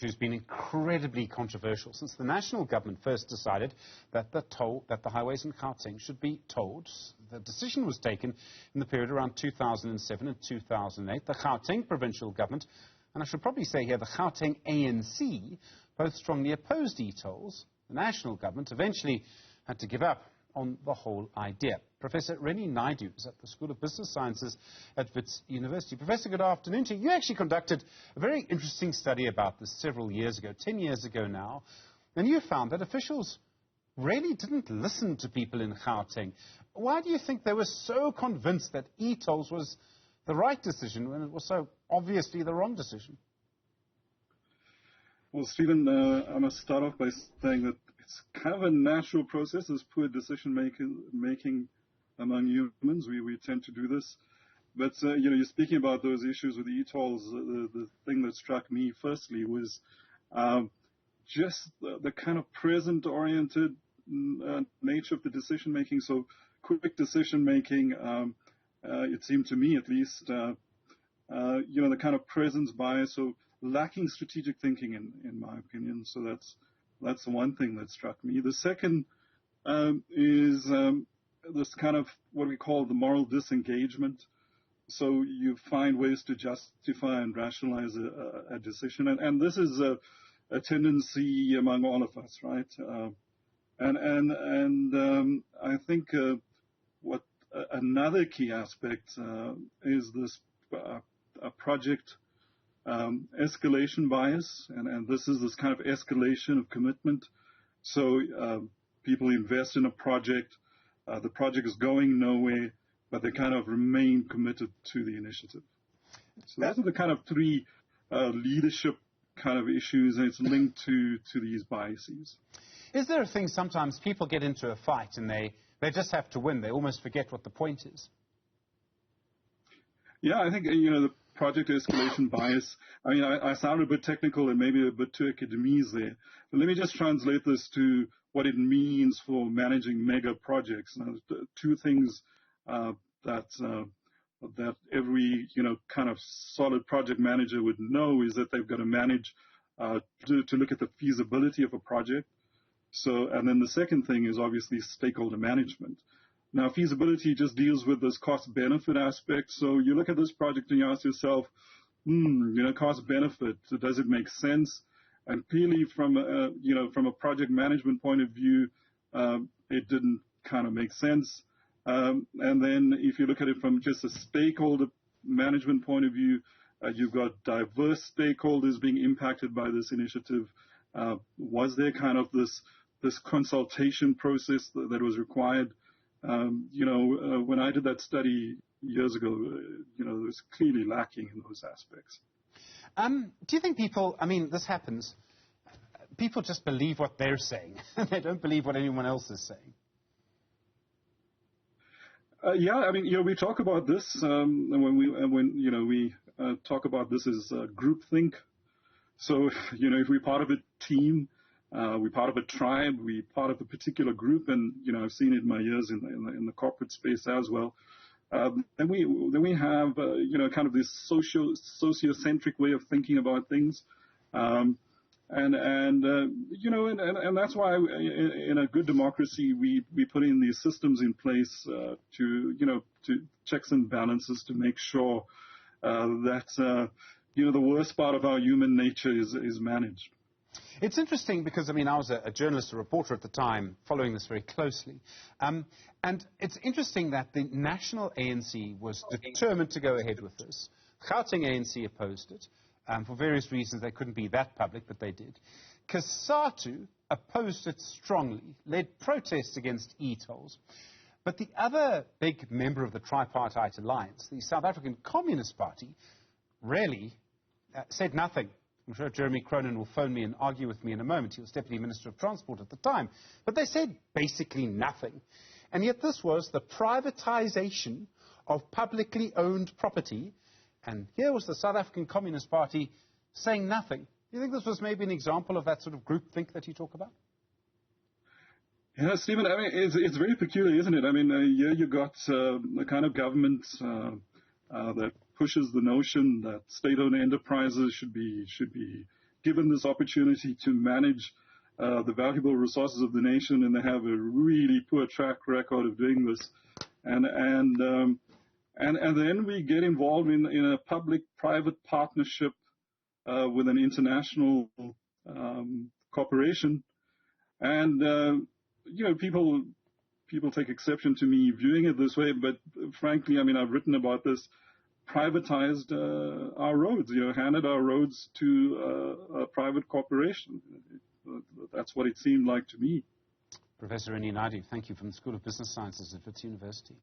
Who's been incredibly controversial since the national government first decided that the highways in Gauteng should be tolled. The decision was taken in the period around 2007 and 2008. The Gauteng provincial government, and I should probably say here the Gauteng ANC, both strongly opposed e-tolls. The national government eventually had to give up on the whole idea. Professor Rennie Naidoo is at the School of Business Sciences at Wits University. Professor, good afternoon to you. You actually conducted a very interesting study about this several years ago, 10 years ago now, and you found that officials really didn't listen to people in Gauteng. Why do you think they were so convinced that e-tolls was the right decision when it was so obviously the wrong decision? Well, Stephen, I must start off by saying that it's kind of a natural process, this poor decision-making among humans. We tend to do this. But, you're speaking about those issues with e-tolls. The thing that struck me firstly was just the kind of present-oriented nature of the decision-making. So quick decision-making, it seemed to me at least, the kind of presence bias, so lacking strategic thinking in my opinion. So that's one thing that struck me. The second is this kind of what we call the moral disengagement. So you find ways to justify and rationalize a decision, and this is a tendency among all of us, right? And I think what another key aspect is this project escalation bias, and this is this kind of escalation of commitment. So people invest in a project, the project is going nowhere, but they kind of remain committed to the initiative. So those are the kind of three leadership kind of issues, and it's linked to these biases. Is there a thing sometimes people get into a fight and they just have to win, they almost forget what the point is? Yeah, I think, the project escalation bias, I mean, I sound a bit technical and maybe a bit too academese there, but let me just translate this to what it means for managing mega projects. Now, two things that every, kind of solid project manager would know is that they've got to manage to look at the feasibility of a project. So, and then the second thing is obviously stakeholder management. Now, feasibility just deals with this cost-benefit aspect. So you look at this project and you ask yourself, cost-benefit, does it make sense? And clearly from a project management point of view, it didn't kind of make sense. And then if you look at it from just a stakeholder management point of view, you've got diverse stakeholders being impacted by this initiative. Was there kind of this consultation process that was required? When I did that study years ago, it was clearly lacking in those aspects. Do you think people, I mean, this happens, people just believe what they're saying, and they don't believe what anyone else is saying? Yeah, I mean, we talk about this when we talk about this as groupthink. So, if we're part of a team, we're part of a tribe, we're part of a particular group, and I've seen it in my years in the corporate space as well. Then we have kind of this sociocentric way of thinking about things, and that's why in a good democracy we put in these systems in place to checks and balances to make sure that the worst part of our human nature is managed. It's interesting because, I mean, I was a journalist, a reporter at the time, following this very closely. And it's interesting that the national ANC was determined to go ahead with this. Gauteng ANC opposed it. For various reasons, they couldn't be that public, but they did. COSATU opposed it strongly, led protests against e-tolls. But the other big member of the tripartite alliance, the South African Communist Party, really said nothing. I'm sure Jeremy Cronin will phone me and argue with me in a moment. He was Deputy Minister of Transport at the time. But they said basically nothing. And yet this was the privatization of publicly owned property. And here was the South African Communist Party saying nothing. Do you think this was maybe an example of that sort of groupthink that you talk about? Yeah, Stephen, I mean, it's very peculiar, isn't it? I mean, here you got a kind of government that pushes the notion that state-owned enterprises should be given this opportunity to manage the valuable resources of the nation, and they have a really poor track record of doing this. And then we get involved in a public-private partnership with an international corporation. And, people take exception to me viewing it this way, but frankly, I mean, I've written about this, privatized our roads, handed our roads to a private corporation. That's what it seemed like to me. Professor Rennie Naidoo, thank you, from the School of Business Sciences at Wits University.